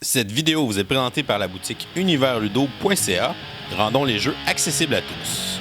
Cette vidéo vous est présentée par la boutique universludo.ca. Rendons les jeux accessibles à tous.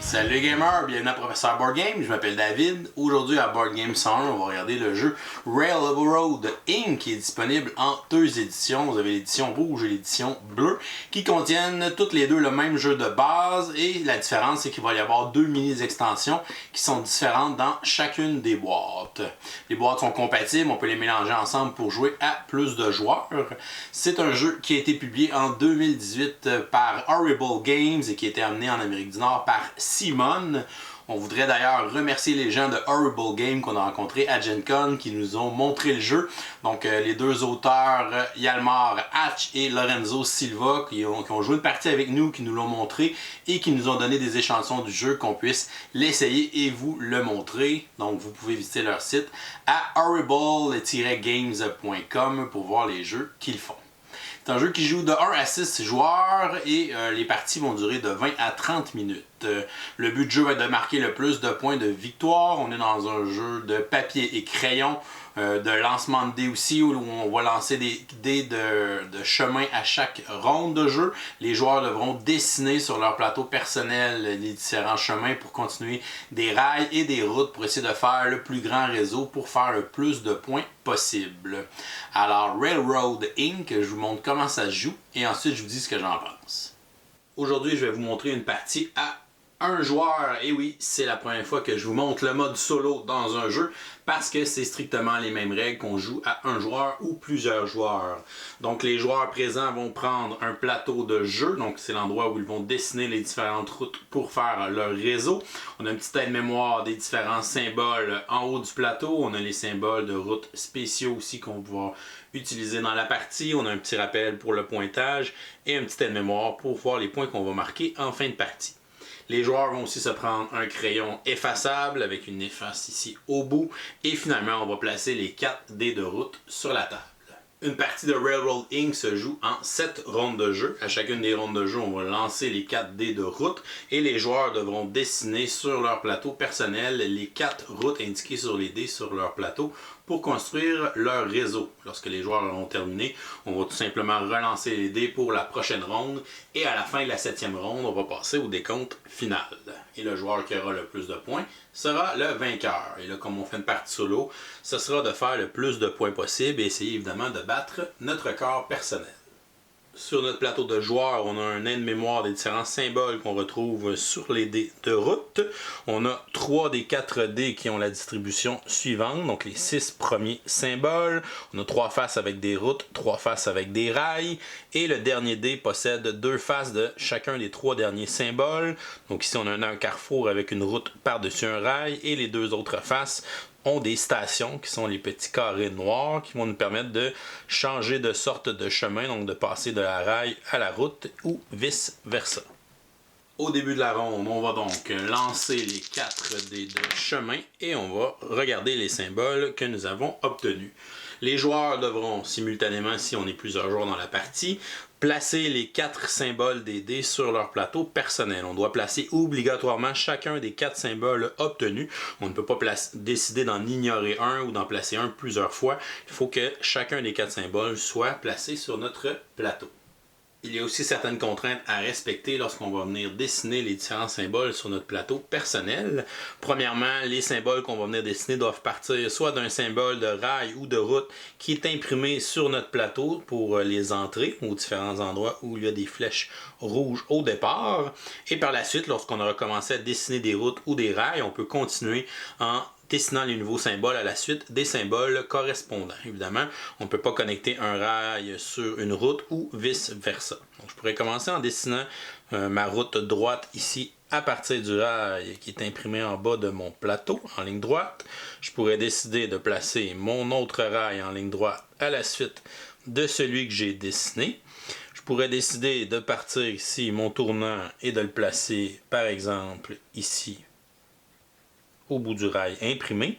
Salut les gamers, bienvenue à Professeur Board Game, je m'appelle David. Aujourd'hui à Board Game 101, on va regarder le jeu Railroad Inc. qui est disponible en deux éditions. Vous avez l'édition rouge et l'édition bleue qui contiennent toutes les deux le même jeu de base et la différence c'est qu'il va y avoir deux mini-extensions qui sont différentes dans chacune des boîtes. Les boîtes sont compatibles, on peut les mélanger ensemble pour jouer à plus de joueurs. C'est un jeu qui a été publié en 2018 par Horrible Games et qui a été amené en Amérique du Nord par Simone. On voudrait d'ailleurs remercier les gens de Horrible Games qu'on a rencontrés à Gen Con qui nous ont montré le jeu. Donc les deux auteurs, Yalmar Hatch et Lorenzo Silva, qui ont joué une partie avec nous, qui nous l'ont montré et qui nous ont donné des échantillons du jeu qu'on puisse l'essayer et vous le montrer. Donc vous pouvez visiter leur site à horrible-games.com pour voir les jeux qu'ils font. C'est un jeu qui joue de 1 à 6 joueurs et les parties vont durer de 20 à 30 minutes. Le but du jeu va être de marquer le plus de points de victoire. On est dans un jeu de papier et crayon, de lancement de dés aussi, où on va lancer des dés de chemin à chaque ronde de jeu. Les joueurs devront dessiner sur leur plateau personnel les différents chemins pour continuer des rails et des routes pour essayer de faire le plus grand réseau pour faire le plus de points possible. Alors, Railroad Inc., je vous montre comment ça se joue et ensuite je vous dis ce que j'en pense. Aujourd'hui, je vais vous montrer une partie à un joueur. Et oui, c'est la première fois que je vous montre le mode solo dans un jeu parce que c'est strictement les mêmes règles qu'on joue à un joueur ou plusieurs joueurs. Donc les joueurs présents vont prendre un plateau de jeu, donc c'est l'endroit où ils vont dessiner les différentes routes pour faire leur réseau. On a un petit aide-mémoire des différents symboles en haut du plateau. On a les symboles de routes spéciaux aussi qu'on va pouvoir utiliser dans la partie. On a un petit rappel pour le pointage et un petit aide-mémoire pour voir les points qu'on va marquer en fin de partie. Les joueurs vont aussi se prendre un crayon effaçable avec une efface ici au bout. Et finalement, on va placer les 4 dés de route sur la table. Une partie de Railroad Inc. se joue en 7 rondes de jeu. À chacune des rondes de jeu, on va lancer les 4 dés de route et les joueurs devront dessiner sur leur plateau personnel les 4 routes indiquées sur les dés sur leur plateau pour construire leur réseau. Lorsque les joueurs auront terminé, on va tout simplement relancer les dés pour la prochaine ronde et à la fin de la 7e ronde, on va passer au décompte final. Et le joueur qui aura le plus de points sera le vainqueur. Et là, comme on fait une partie solo, ce sera de faire le plus de points possible et essayer évidemment de battre notre record personnel. Sur notre plateau de joueurs, on a un aide-mémoire des différents symboles qu'on retrouve sur les dés de route. On a 3 des 4 dés qui ont la distribution suivante, donc les 6 premiers symboles. On a 3 faces avec des routes, 3 faces avec des rails. Et le dernier dé possède 2 faces de chacun des 3 derniers symboles. Donc ici, on a un carrefour avec une route par-dessus un rail et les 2 autres faces ont des stations qui sont les petits carrés noirs qui vont nous permettre de changer de sorte de chemin, donc de passer de la rail à la route ou vice versa. Au début de la ronde, on va donc lancer les 4 dés de chemin et on va regarder les symboles que nous avons obtenus. Les joueurs devront simultanément, si on est plusieurs joueurs dans la partie, placer les 4 symboles des dés sur leur plateau personnel. On doit placer obligatoirement chacun des 4 symboles obtenus. On ne peut pas décider d'en ignorer un ou d'en placer un plusieurs fois. Il faut que chacun des 4 symboles soit placé sur notre plateau. Il y a aussi certaines contraintes à respecter lorsqu'on va venir dessiner les différents symboles sur notre plateau personnel. Premièrement, les symboles qu'on va venir dessiner doivent partir soit d'un symbole de rail ou de route qui est imprimé sur notre plateau pour les entrées aux différents endroits où il y a des flèches rouges au départ. Et par la suite, lorsqu'on aura commencé à dessiner des routes ou des rails, on peut continuer en dessinant les nouveaux symboles à la suite des symboles correspondants. Évidemment, on ne peut pas connecter un rail sur une route ou vice versa. Donc, je pourrais commencer en dessinant ma route droite ici à partir du rail qui est imprimé en bas de mon plateau en ligne droite. Je pourrais décider de placer mon autre rail en ligne droite à la suite de celui que j'ai dessiné. Je pourrais décider de partir ici mon tournant et de le placer par exemple ici au bout du rail imprimé.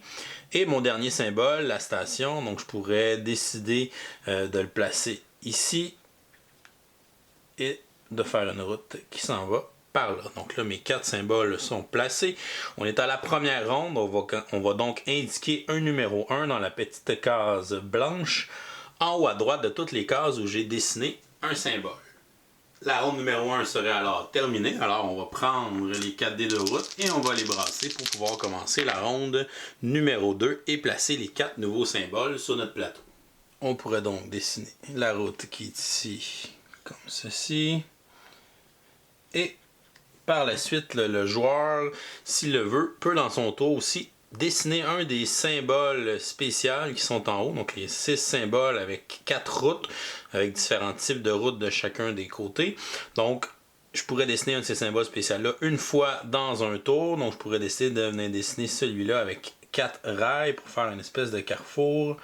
Et mon dernier symbole, la station, donc je pourrais décider de le placer ici et de faire une route qui s'en va par là. Donc là, mes 4 symboles sont placés. On est à la première ronde. On va donc indiquer un numéro 1 dans la petite case blanche en haut à droite de toutes les cases où j'ai dessiné un symbole. La ronde numéro 1 serait alors terminée. Alors on va prendre les 4 dés de route et on va les brasser pour pouvoir commencer la ronde numéro 2 et placer les 4 nouveaux symboles sur notre plateau. On pourrait donc dessiner la route qui est ici comme ceci. Et par la suite, le joueur, s'il le veut, peut dans son tour aussi dessiner un des symboles spéciaux qui sont en haut. Donc les 6 symboles avec 4 routes, avec différents types de routes de chacun des côtés. Donc je pourrais dessiner un de ces symboles spéciaux-là une fois dans un tour. Donc je pourrais décider de venir dessiner celui-là avec 4 rails pour faire une espèce de carrefour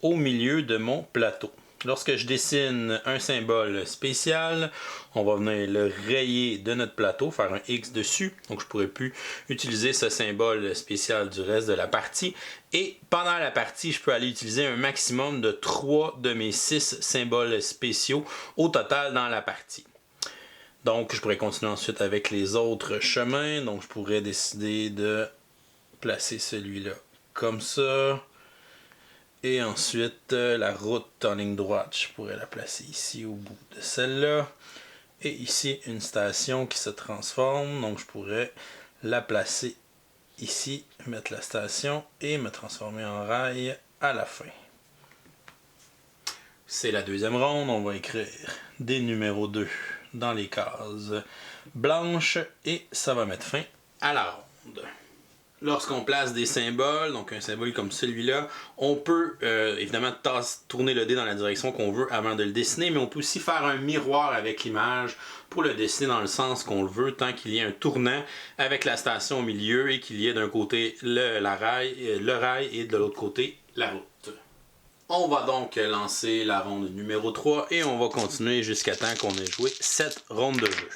au milieu de mon plateau. Lorsque je dessine un symbole spécial, on va venir le rayer de notre plateau, faire un X dessus. Donc je ne pourrai plus utiliser ce symbole spécial du reste de la partie. Et pendant la partie, je peux aller utiliser un maximum de 3 de mes 6 symboles spéciaux au total dans la partie. Donc je pourrais continuer ensuite avec les autres chemins. Donc je pourrais décider de placer celui-là comme ça. Et ensuite, la route en ligne droite, je pourrais la placer ici au bout de celle-là. Et ici, une station qui se transforme. Donc, je pourrais la placer ici, mettre la station et me transformer en rail à la fin. C'est la deuxième ronde. On va écrire des numéros 2 dans les cases blanches. Et ça va mettre fin à la ronde. Lorsqu'on place des symboles, donc un symbole comme celui-là, on peut évidemment tourner le dé dans la direction qu'on veut avant de le dessiner, mais on peut aussi faire un miroir avec l'image pour le dessiner dans le sens qu'on le veut, tant qu'il y ait un tournant avec la station au milieu et qu'il y ait d'un côté le rail et de l'autre côté la route. On va donc lancer la ronde numéro 3 et on va continuer jusqu'à temps qu'on ait joué 7 rondes de jeu.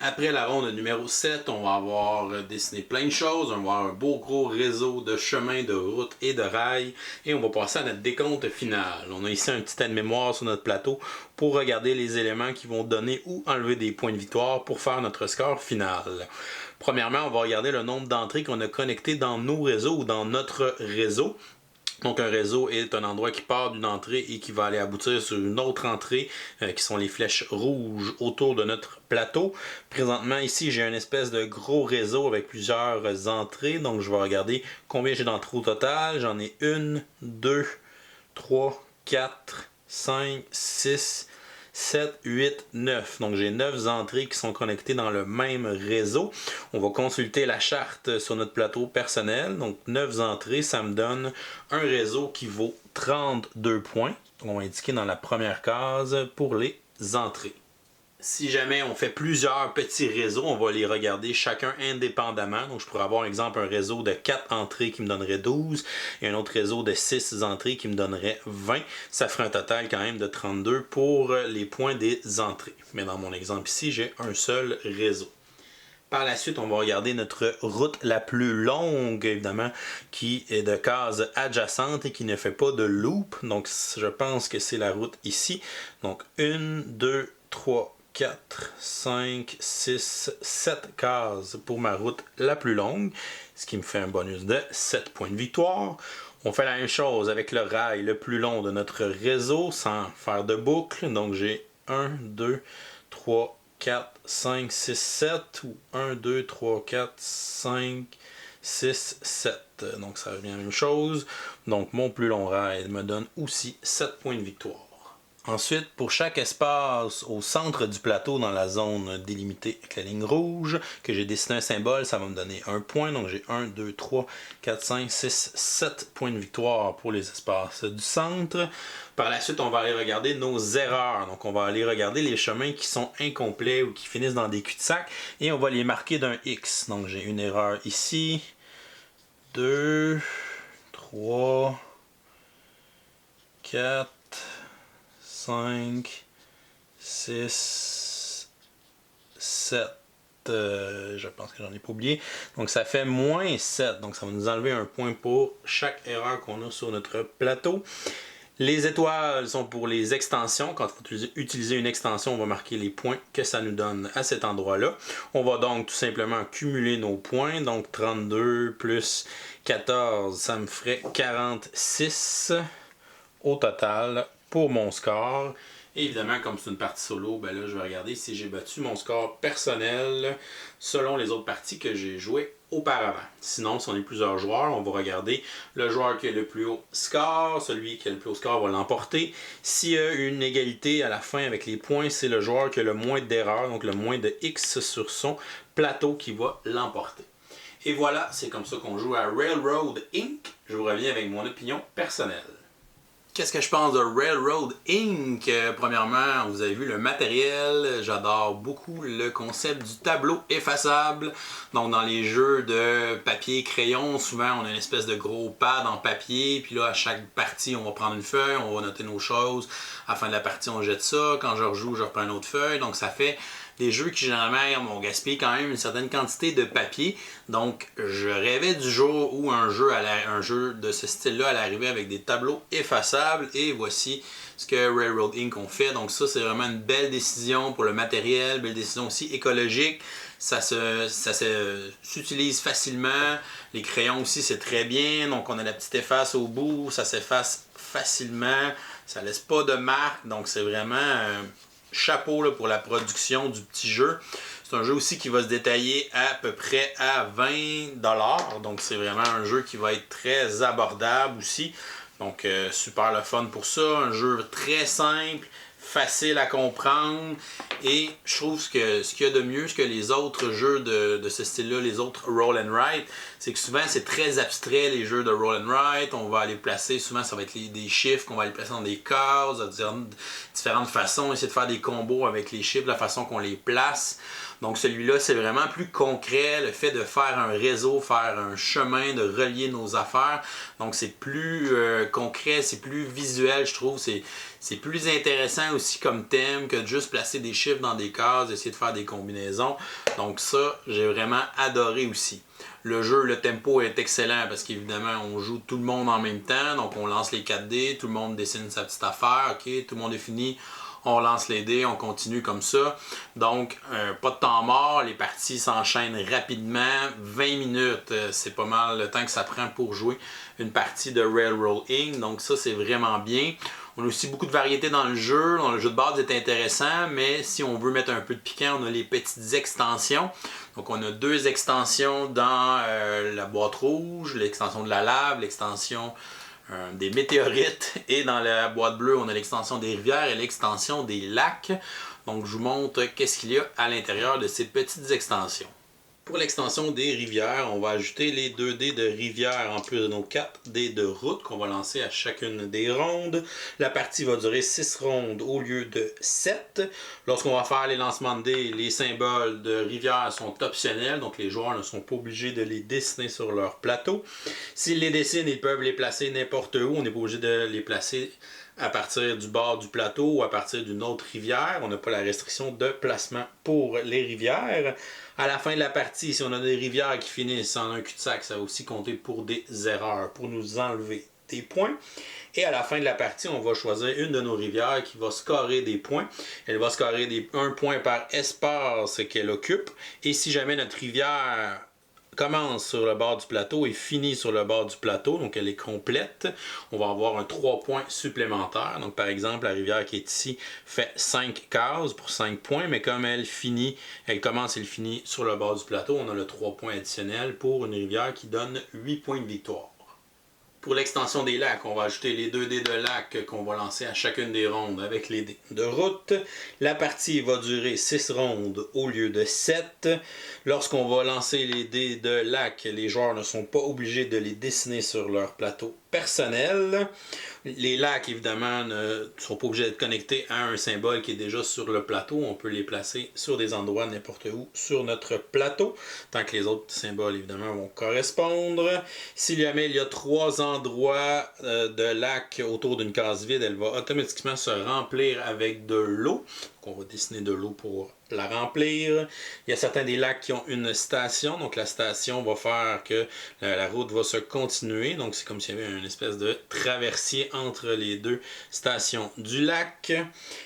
Après la ronde numéro 7, on va avoir dessiné plein de choses. On va avoir un beau gros réseau de chemins, de routes et de rails. Et on va passer à notre décompte final. On a ici un petit aide-mémoire sur notre plateau pour regarder les éléments qui vont donner ou enlever des points de victoire pour faire notre score final. Premièrement, on va regarder le nombre d'entrées qu'on a connectées dans nos réseaux ou dans notre réseau. Donc un réseau est un endroit qui part d'une entrée et qui va aller aboutir sur une autre entrée qui sont les flèches rouges autour de notre plateau. Présentement ici j'ai une espèce de gros réseau avec plusieurs entrées. Donc je vais regarder combien j'ai d'entrées au total. J'en ai 1, 2, 3, 4, 5, 6, 7, 8, 9. Donc j'ai 9 entrées qui sont connectées dans le même réseau. On va consulter la charte sur notre plateau personnel. Donc 9 entrées, ça me donne un réseau qui vaut 32 points. On va indiquer dans la première case pour les entrées. Si jamais on fait plusieurs petits réseaux, on va les regarder chacun indépendamment. Donc je pourrais avoir, par exemple, un réseau de 4 entrées qui me donnerait 12 et un autre réseau de 6 entrées qui me donnerait 20. Ça ferait un total quand même de 32 pour les points des entrées. Mais dans mon exemple ici, j'ai un seul réseau. Par la suite, on va regarder notre route la plus longue, évidemment, qui est de cases adjacentes et qui ne fait pas de loop. Donc je pense que c'est la route ici. Donc 1, 2, 3, 4, 5, 6, 7 cases pour ma route la plus longue, ce qui me fait un bonus de 7 points de victoire. On fait la même chose avec le rail le plus long de notre réseau sans faire de boucle. Donc j'ai 1, 2, 3, 4, 5, 6, 7 ou 1, 2, 3, 4, 5, 6, 7. Donc ça revient à la même chose. Donc mon plus long rail me donne aussi 7 points de victoire. Ensuite, pour chaque espace au centre du plateau dans la zone délimitée avec la ligne rouge, que j'ai dessiné un symbole, ça va me donner un point. Donc j'ai 1, 2, 3, 4, 5, 6, 7 points de victoire pour les espaces du centre. Par la suite, on va aller regarder nos erreurs. Donc on va aller regarder les chemins qui sont incomplets ou qui finissent dans des cul-de-sac et on va les marquer d'un X. Donc j'ai une erreur ici, 2, 3, 4, 5, 6, 7. Je pense que j'en ai pas oublié. Donc ça fait moins 7. Donc ça va nous enlever un point pour chaque erreur qu'on a sur notre plateau. Les étoiles sont pour les extensions. Quand il faut utiliser une extension, on va marquer les points que ça nous donne à cet endroit-là. On va donc tout simplement cumuler nos points. Donc 32 plus 14, ça me ferait 46 au total pour mon score. Et évidemment, comme c'est une partie solo, ben là, je vais regarder si j'ai battu mon score personnel selon les autres parties que j'ai jouées auparavant. Sinon, si on est plusieurs joueurs, on va regarder le joueur qui a le plus haut score. Celui qui a le plus haut score va l'emporter. S'il y a une égalité à la fin avec les points, c'est le joueur qui a le moins d'erreurs, donc le moins de X sur son plateau qui va l'emporter. Et voilà, c'est comme ça qu'on joue à Railroad Inc. Je vous reviens avec mon opinion personnelle. Qu'est-ce que je pense de Railroad Inc? Premièrement, vous avez vu le matériel. J'adore beaucoup le concept du tableau effaçable. Donc, dans les jeux de papier crayon, souvent on a une espèce de gros pad en papier. Puis là, à chaque partie, on va prendre une feuille, on va noter nos choses. À la fin de la partie, on jette ça. Quand je rejoue, je reprends une autre feuille. Donc, ça fait des jeux qui généralement vont gaspiller quand même une certaine quantité de papier. Donc je rêvais du jour où un jeu de ce style-là allait arriver avec des tableaux effaçables et voici ce que Railroad Inc. ont fait. Donc ça c'est vraiment une belle décision pour le matériel, belle décision aussi écologique. Ça s'utilise facilement. Les crayons aussi c'est très bien. Donc on a la petite efface au bout, ça s'efface facilement. Ça laisse pas de marque. Donc c'est vraiment chapeau là, pour la production du petit jeu. C'est un jeu aussi qui va se détailler à peu près à 20$. Donc c'est vraiment un jeu qui va être très abordable aussi. Donc super le fun pour ça. Un jeu très simple, facile à comprendre. Et je trouve que ce qu'il y a de mieux que les autres jeux de ce style-là, les autres roll and write, c'est que souvent c'est très abstrait les jeux de roll and write. On va aller placer, souvent ça va être des chiffres qu'on va aller placer dans des cases, de différentes façons, essayer de faire des combos avec les chiffres, la façon qu'on les place. Donc celui-là, c'est vraiment plus concret, le fait de faire un réseau, faire un chemin, de relier nos affaires. Donc c'est plus concret, c'est plus visuel, je trouve. C'est plus intéressant aussi comme thème que de juste placer des chiffres dans des cases, essayer de faire des combinaisons. Donc ça, j'ai vraiment adoré aussi. Le jeu, le tempo est excellent parce qu'évidemment, on joue tout le monde en même temps. Donc on lance les 4D, tout le monde dessine sa petite affaire, ok, tout le monde est fini. On lance les dés, on continue comme ça. Donc, pas de temps mort, les parties s'enchaînent rapidement. 20 minutes, c'est pas mal le temps que ça prend pour jouer une partie de Railroad Inc. Donc ça, c'est vraiment bien. On a aussi beaucoup de variété dans le jeu. Le jeu de base est intéressant, mais si on veut mettre un peu de piquant, on a les petites extensions. Donc on a 2 extensions dans la boîte rouge, l'extension de la lave, l'extension des météorites, et dans la boîte bleue on a l'extension des rivières et l'extension des lacs. Donc je vous montre qu'est-ce qu'il y a à l'intérieur de ces petites extensions. Pour l'extension des rivières, on va ajouter les 2 dés de rivière en plus de nos 4 dés de route qu'on va lancer à chacune des rondes. La partie va durer 6 rondes au lieu de 7. Lorsqu'on va faire les lancements de dés, les symboles de rivière sont optionnels, donc les joueurs ne sont pas obligés de les dessiner sur leur plateau. S'ils les dessinent, ils peuvent les placer n'importe où, on n'est pas obligé de les placer à partir du bord du plateau ou à partir d'une autre rivière. On n'a pas la restriction de placement pour les rivières. À la fin de la partie, si on a des rivières qui finissent en un cul-de-sac, ça va aussi compter pour des erreurs, pour nous enlever des points. Et à la fin de la partie, on va choisir une de nos rivières qui va scorer des points. Elle va scorer 1 point par espace qu'elle occupe. Et si jamais notre rivière commence sur le bord du plateau et finit sur le bord du plateau, donc elle est complète, on va avoir un 3 points supplémentaires. Donc par exemple, la rivière qui est ici fait 5 cases pour 5 points, mais comme elle commence et elle finit sur le bord du plateau, on a le 3 points additionnel pour une rivière qui donne 8 points de victoire. Pour l'extension des lacs, on va ajouter les 2 dés de lac qu'on va lancer à chacune des rondes avec les dés de route. La partie va durer 6 rondes au lieu de 7. Lorsqu'on va lancer les dés de lac, les joueurs ne sont pas obligés de les dessiner sur leur plateau personnel. Les lacs, évidemment, ne sont pas obligés d'être connectés à un symbole qui est déjà sur le plateau. On peut les placer sur des endroits n'importe où sur notre plateau, tant que les autres symboles, évidemment, vont correspondre. Si jamais il y a 3 endroits de lac autour d'une case vide, elle va automatiquement se remplir avec de l'eau. Donc on va dessiner de l'eau pour la remplir. Il y a certains des lacs qui ont une station, donc la station va faire que la route va se continuer. Donc c'est comme s'il y avait une espèce de traversier entre les 2 stations du lac.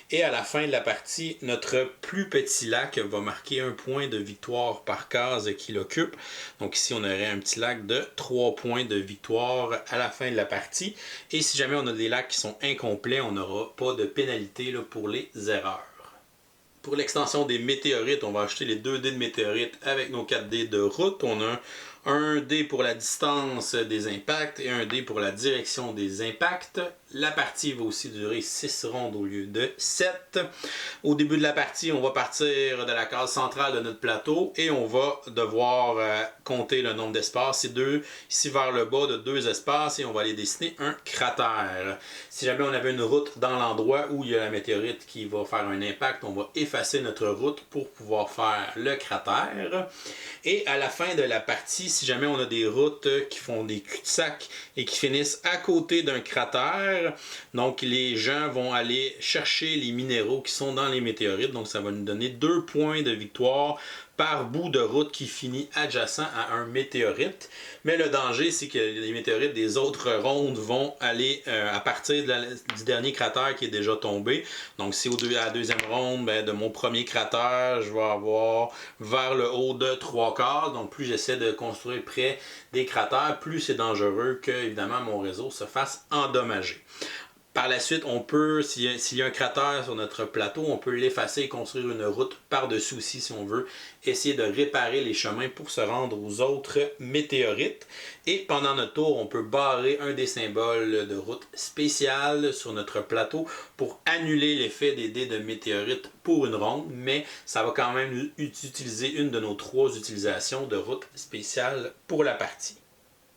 Et à la fin de la partie, notre plus petit lac va marquer un point de victoire par case qu'il occupe. Donc ici, on aurait un petit lac de 3 points de victoire à la fin de la partie. Et si jamais on a des lacs qui sont incomplets, on n'aura pas de pénalité là, pour les erreurs. Pour l'extension des météorites, on va acheter les 2 dés de météorites avec nos 4 dés de route. On a un dé pour la distance des impacts et un dé pour la direction des impacts. La partie va aussi durer 6 rondes au lieu de 7. Au début de la partie, on va partir de la case centrale de notre plateau et on va devoir compter le nombre d'espaces. C'est ici vers le bas de 2 espaces et on va aller dessiner un cratère. Si jamais on avait une route dans l'endroit où il y a la météorite qui va faire un impact, on va effacer notre route pour pouvoir faire le cratère. Et à la fin de la partie, si jamais on a des routes qui font des cul-de-sac et qui finissent à côté d'un cratère, donc les gens vont aller chercher les minéraux qui sont dans les météorites. Donc ça va nous donner 2 points de victoire par bout de route qui finit adjacent à un météorite. Mais le danger, c'est que les météorites des autres rondes vont aller à partir du dernier cratère qui est déjà tombé. Donc si à la deuxième ronde, de mon premier cratère, je vais avoir vers le haut de 3 quarts. Donc plus j'essaie de construire près des cratères, plus c'est dangereux que, évidemment, mon réseau se fasse endommager. Par la suite, on peut, s'il y a un cratère sur notre plateau, on peut l'effacer et construire une route par-dessus aussi si on veut essayer de réparer les chemins pour se rendre aux autres météorites. Et pendant notre tour, on peut barrer un des symboles de route spéciale sur notre plateau pour annuler l'effet des dés de météorites pour une ronde, mais ça va quand même utiliser une de nos 3 utilisations de route spéciale pour la partie.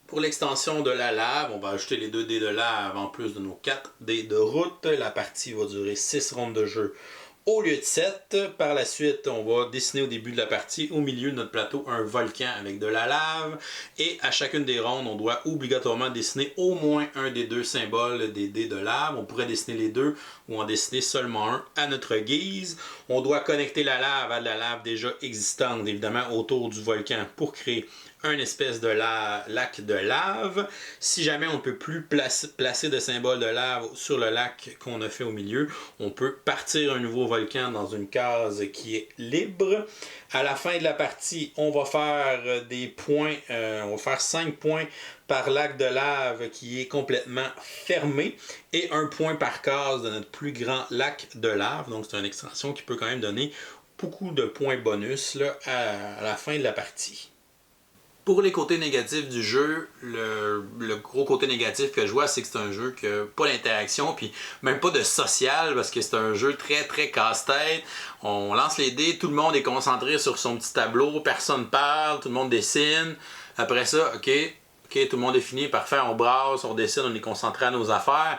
Pour l'extension de la lave, on va ajouter les 2 dés de lave en plus de nos 4 dés de route. La partie va durer 6 rondes de jeu au lieu de 7. Par la suite, on va dessiner au début de la partie, au milieu de notre plateau, un volcan avec de la lave. Et à chacune des rondes, on doit obligatoirement dessiner au moins un des 2 symboles des dés de lave. On pourrait dessiner les 2 ou en dessiner seulement un à notre guise. On doit connecter la lave à de la lave déjà existante, évidemment, autour du volcan pour créer un espèce de lac de lave. Si jamais on ne peut plus placer de symbole de lave sur le lac qu'on a fait au milieu, on peut partir un nouveau volcan dans une case qui est libre. À la fin de la partie, on va faire des points, on va faire 5 points par lac de lave qui est complètement fermé et 1 point par case de notre plus grand lac de lave. Donc c'est une extension qui peut quand même donner beaucoup de points bonus là, à la fin de la partie. Pour les côtés négatifs du jeu, le gros côté négatif que je vois, c'est que c'est un jeu qui n'a pas d'interaction, puis même pas de social, parce que c'est un jeu très très casse-tête. On lance les dés, tout le monde est concentré sur son petit tableau, personne parle, tout le monde dessine. Après ça, ok, tout le monde est fini, parfait, on brasse, on dessine, on est concentré à nos affaires.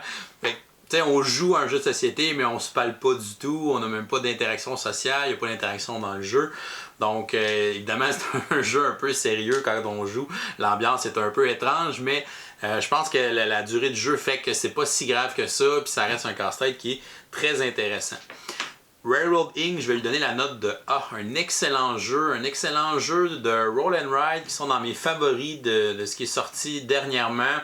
On joue à un jeu de société, mais on se parle pas du tout, on n'a même pas d'interaction sociale, il n'y a pas d'interaction dans le jeu. Donc, évidemment, c'est un jeu un peu sérieux quand on joue. L'ambiance est un peu étrange, mais je pense que la durée du jeu fait que c'est pas si grave que ça, puis ça reste un casse-tête qui est très intéressant. Railroad Inc., je vais lui donner la note de A. Un excellent jeu de Roll and Ride qui sont dans mes favoris de ce qui est sorti dernièrement.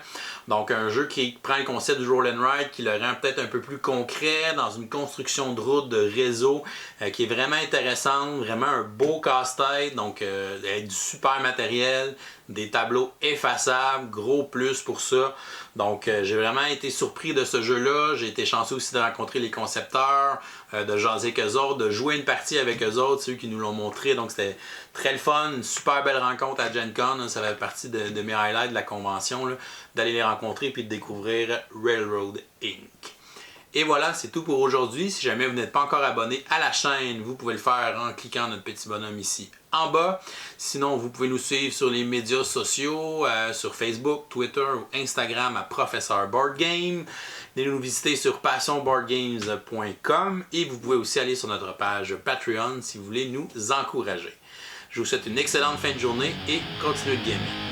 Donc un jeu qui prend le concept du Roll and Ride, qui le rend peut-être un peu plus concret dans une construction de route, de réseau, qui est vraiment intéressante, vraiment un beau casse-tête, donc avec du super matériel, des tableaux effaçables, gros plus pour ça. Donc j'ai vraiment été surpris de ce jeu-là. J'ai été chanceux aussi de rencontrer les concepteurs, de jaser avec eux autres, de jouer une partie avec eux autres, c'est eux qui nous l'ont montré. Donc c'était très le fun, une super belle rencontre à Gen Con. Ça fait partie de mes highlights de la convention, d'aller les rencontrer et de découvrir Railroad Inc. Et voilà, c'est tout pour aujourd'hui. Si jamais vous n'êtes pas encore abonné à la chaîne, vous pouvez le faire en cliquant notre petit bonhomme ici en bas. Sinon, vous pouvez nous suivre sur les médias sociaux, sur Facebook, Twitter ou Instagram à Professeur Board Game. Venez nous visiter sur passionboardgames.com et vous pouvez aussi aller sur notre page Patreon si vous voulez nous encourager. Je vous souhaite une excellente fin de journée et continuez de gamer.